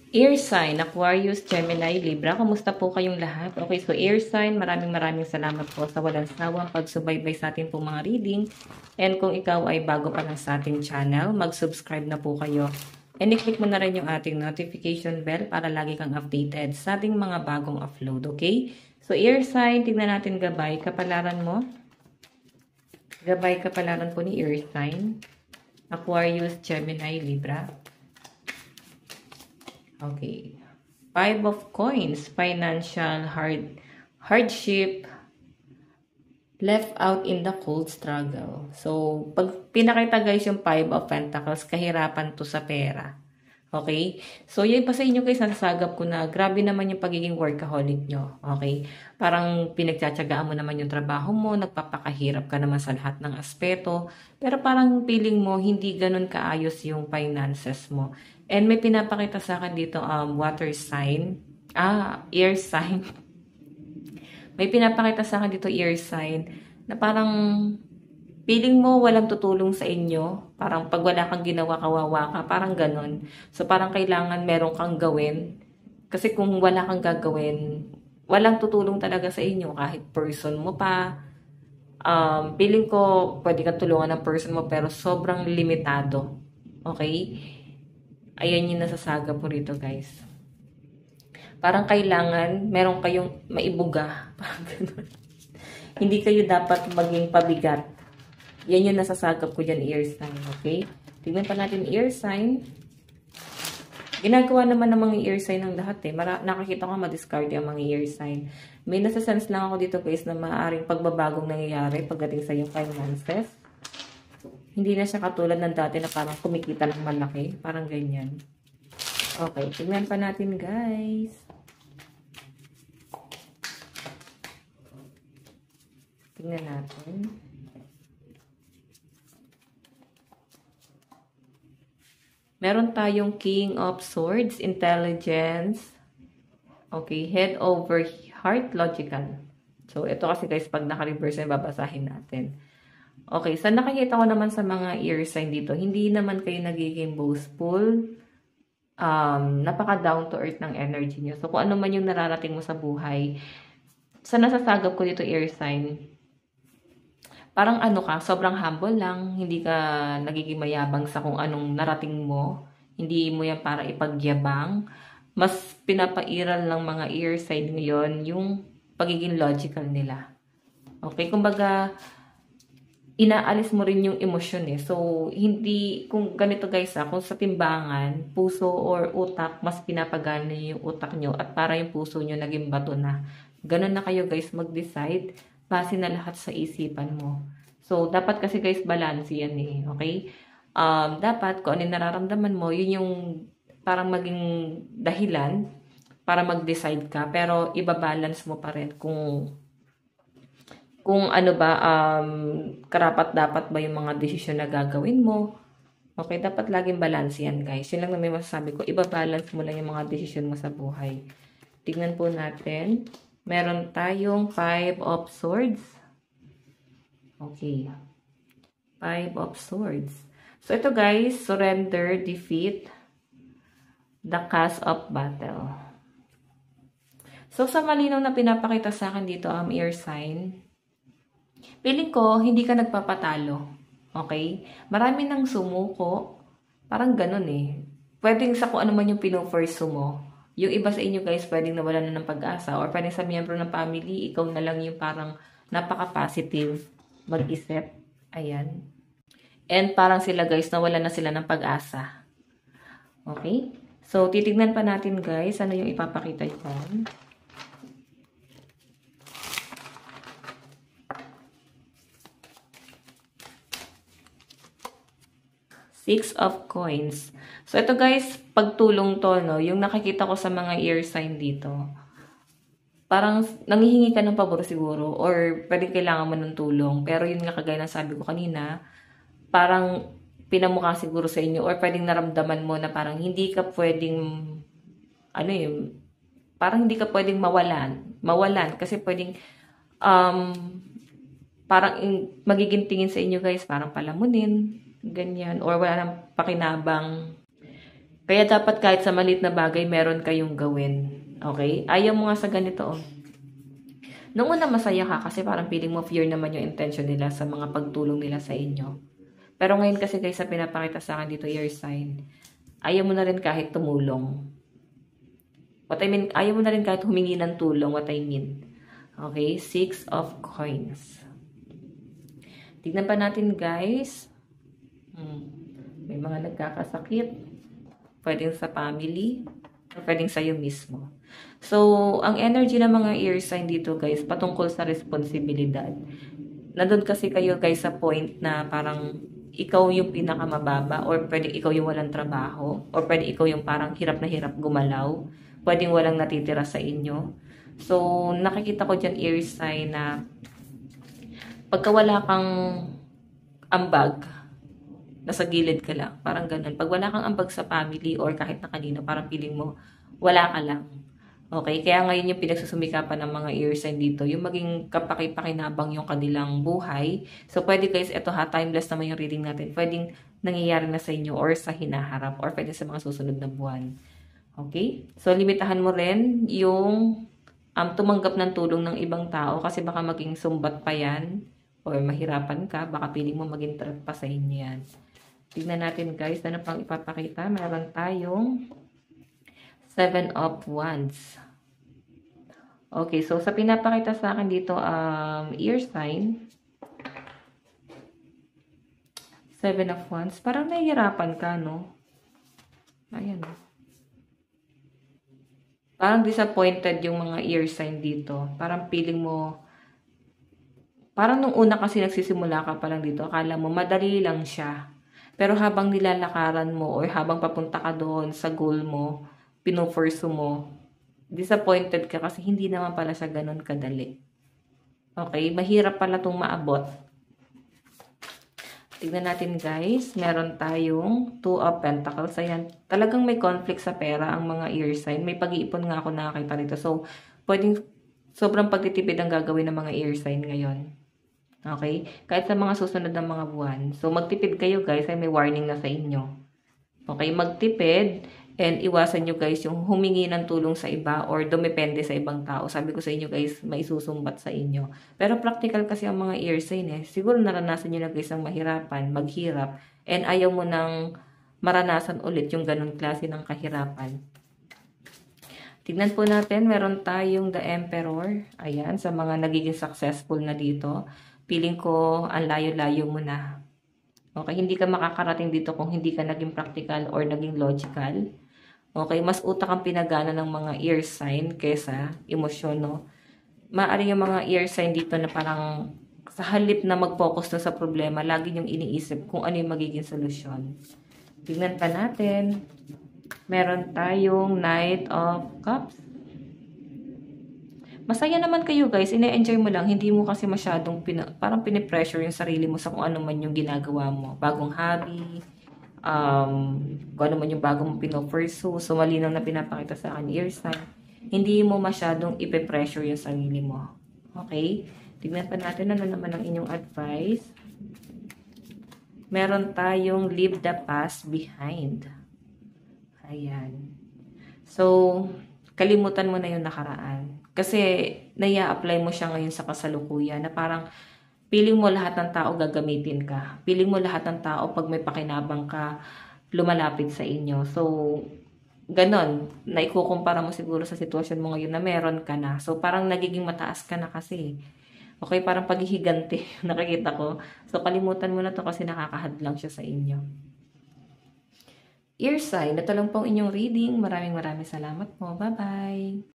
Air sign, Aquarius, Gemini, Libra. Kamusta po kayong lahat? Okay, so air sign, maraming salamat po sa walang sawang pagsubaybay sa ating pong mga reading. And kung ikaw ay bago pa lang sa ating channel, mag-subscribe na po kayo. And i-click mo na rin yung ating notification bell para lagi kang updated sa ating mga bagong upload, okay? So air sign, tignan natin gabay, kapalaran mo. Gabay kapalaran po ni air sign, Aquarius, Gemini, Libra. Okay. Five of Coins, financial hardship, left out in the cold struggle. So, pag pinakita guys yung Five of Pentacles, kahirapan to sa pera. Okay? So, yun pa sa inyo guys, nasasagap ko na grabe naman yung pagiging workaholic nyo. Okay? Parang pinagtsatsagaan mo naman yung trabaho mo, nagpapakahirap ka naman sa lahat ng aspeto, pero parang feeling mo, hindi ganun kaayos yung finances mo. And may pinapakita sa akin dito, water sign, air sign. May pinapakita sa akin dito, air sign, na parang feeling mo walang tutulong sa inyo. Parang pag wala kang ginawa, kawawa ka. Parang ganon. So, parang kailangan meron kang gawin. Kasi kung wala kang gagawin, walang tutulong talaga sa inyo. Kahit person mo pa. Feeling ko, pwede kang tulungan ng person mo, pero sobrang limitado. Okay? Ayan yung nasasaga po rito, guys. Parang kailangan, meron kayong maibuga. Parang ganon. Hindi kayo dapat maging pabigat. Yan yung nasasagap ko dyan, air sign, okay? Tignan pa natin air sign. Ginagawa naman ng mga air sign ng lahat eh. Nakakita ko ma-discard yung mga air sign. May nasasense lang ako dito guys na maaaring pagbabagong nangyayari pagdating sa yung finances. Hindi na siya katulad ng dati na parang kumikita ng malaki. Parang ganyan. Okay, tignan pa natin guys. Tignan natin. Meron tayong King of Swords, Intelligence. Okay, Head over Heart, Logical. So, ito kasi guys, pag naka-reverse na babasahin natin. Okay, sa nakikita ko naman sa mga air sign dito, hindi naman kayo nagiging boastful. Napaka down to earth ng energy nyo. So, kung ano man yung nararating mo sa buhay, sa nasasagap ko dito air sign, parang ano ka, sobrang humble lang, hindi ka nagiging mayabang sa kung anong narating mo. Hindi mo yan para ipagyabang. Mas pinapairal ng mga air sign ngayon yung pagiging logical nila. Okay, kumbaga, inaalis mo rin yung emosyon eh. So, hindi, kung ganito guys kung sa timbangan, puso or utak, mas pinapagana yung utak nyo at para yung puso nyo naging bato na. Ganun na kayo guys mag-decide base na lahat sa isipan mo. So, dapat kasi guys balance yan eh. Okay? Dapat kung ano yung nararamdaman mo, yun yung parang maging dahilan para mag-decide ka. Pero ibabalance mo pa rin kung ano ba, karapat-dapat ba yung mga desisyon na gagawin mo. Okay, dapat laging balance yan, guys. Yun lang na may masasabi ko. Iba-balance mo lang yung mga desisyon mo sa buhay. Tignan po natin. Meron tayong Five of Swords. Okay. Five of Swords. So, ito guys, surrender, defeat, the cause of battle. So, sa malinaw na pinapakita sa akin dito, air sign, feeling ko, hindi ka nagpapatalo. Okay? Marami nang sumuko. Parang ganun eh. Pwedeng sa kung ano man yung pino-pursue mo. Yung iba sa inyo guys, pwedeng nawalan na ng pag-asa. Or pwedeng sa miyembro ng family, ikaw na lang yung parang napaka-positive mag-isip. Ayan. And parang sila guys, nawalan na sila ng pag-asa. Okay? So, titignan pa natin guys, ano yung ipapakita yun. Six of Coins. So, ito guys, pagtulong to, no? Yung nakikita ko sa mga air sign dito. Parang nanghihingi ka ng pabor siguro or pwedeng kailangan mo ng tulong. Pero yun nga kagaya ng sabi ko kanina, parang pinamukha siguro sa inyo or pwedeng naramdaman mo na parang hindi ka pwedeng, ano yun, parang hindi ka pwedeng mawalan. Kasi pwedeng, parang magiging tingin sa inyo guys, parang palamunin. Ganyan. Or wala nang pakinabang. Kaya dapat kahit sa maliit na bagay, meron kayong gawin. Okay? Ayaw mo nga sa ganito, oh. Nung una masaya ka kasi parang feeling mo fear naman yung intention nila sa mga pagtulong nila sa inyo. Pero ngayon kasi guys, sa pinapakita sa akin dito, your sign, ayaw mo na rin kahit tumulong. What I mean, ayaw mo na rin kahit humingi ng tulong, what I mean. Okay? 6 of coins. Tignan pa natin guys. May mga nagkakasakit. Pwedeng sa family, or pwedeng sa'yo mismo. So, ang energy ng mga air sign dito guys, patungkol sa responsibilidad. Nandun kasi kayo guys sa point na parang ikaw yung pinakamababa, or pwedeng ikaw yung walang trabaho, or pwedeng ikaw yung parang hirap na hirap gumalaw, pwedeng walang natitira sa inyo. So, nakikita ko dyan air sign na pagka wala kang ambag, nasa gilid ka lang. Parang ganun. Pag wala kang ambag sa family or kahit na kanino, parang feeling mo, wala ka lang. Okay? Kaya ngayon yung pinagsusumikapan ng mga air sign dito, yung maging kapaki-pakinabang yung kanilang buhay. So, pwede guys, eto ha, timeless naman yung reading natin. Pwedeng nangyayari na sa inyo or sa hinaharap or pwede sa mga susunod na buwan. Okay? So, limitahan mo rin yung tumanggap ng tulong ng ibang tao kasi baka maging sumbat pa yan or mahirapan ka, baka piling mo maging trap pa sa inyo yan. Tignan natin guys, ano pang ipapakita? Meron tayong 7 of Wands. Okay, so sa pinapakita sa akin dito, ear sign, 7 of Wands, parang nahihirapan ka, no? Ayan. Parang disappointed yung mga ear sign dito. Parang feeling mo, parang nung una kasi nagsisimula ka pa lang dito, akala mo madali lang siya. Pero habang nilalakaran mo or habang papunta ka doon sa goal mo, pinupursu mo, disappointed ka kasi hindi naman pala siya ganun kadali. Okay? Mahirap pala itong maabot. Tignan natin guys. Meron tayong 2 of Pentacles. Ayan. Talagang may conflict sa pera ang mga ear sign. May pag-iipon nga ako nakakita rito. So, pwedeng sobrang pagtitipid ang gagawin ng mga ear sign ngayon. Okay? Kahit sa mga susunod na mga buwan. So, magtipid kayo guys, ay may warning na sa inyo. Okay? Magtipid and iwasan nyo guys yung humingi ng tulong sa iba or dumepende sa ibang tao. Sabi ko sa inyo guys, may susumbat sa inyo. Pero practical kasi ang mga ear sign eh. Siguro naranasan nyo na guys ang mahirapan, maghirap, and ayaw mo nang maranasan ulit yung ganun klase ng kahirapan. Tignan po natin, meron tayong the Emperor. Ayan, sa mga nagiging successful na dito. Feeling ko, ang layo-layo mo na. Okay, hindi ka makakarating dito kung hindi ka naging practical or naging logical. Okay, mas utak ang pinagana ng mga ear sign kesa emosyon, no? Maaari yung mga ear sign dito na parang sa halip na mag-focus na sa problema, lagi yung iniisip kung ano yung magiging solusyon. Tignan pa natin. Meron tayong Knight of Cups. Masaya naman kayo guys, ine-enjoy mo lang, hindi mo kasi masyadong parang pinipressure yung sarili mo sa kung ano man yung ginagawa mo. Bagong hobby, kung ano man yung bagong pino-pursue. So, malinaw na pinapakita sa akin, ear sign. Hindi mo masyadong ipe-pressure yung sarili mo. Okay? Tignan pa natin ano naman ang inyong advice. Meron tayong leave the past behind. Ayan. So, kalimutan mo na yung nakaraan. Kasi, naya-apply mo siya ngayon sa kasalukuyan na parang feeling mo lahat ng tao gagamitin ka. Feeling mo lahat ng tao pag may pakinabang ka, lumalapit sa inyo. So, ganon. Naikukumpara mo siguro sa sitwasyon mo ngayon na meron ka na. So, parang nagiging mataas ka na kasi. Okay, parang paghihigante nakikita ko. So, kalimutan mo na to kasi nakakahadlang siya sa inyo. Ear sign, ito lang pong inyong reading. Maraming salamat po. Bye-bye!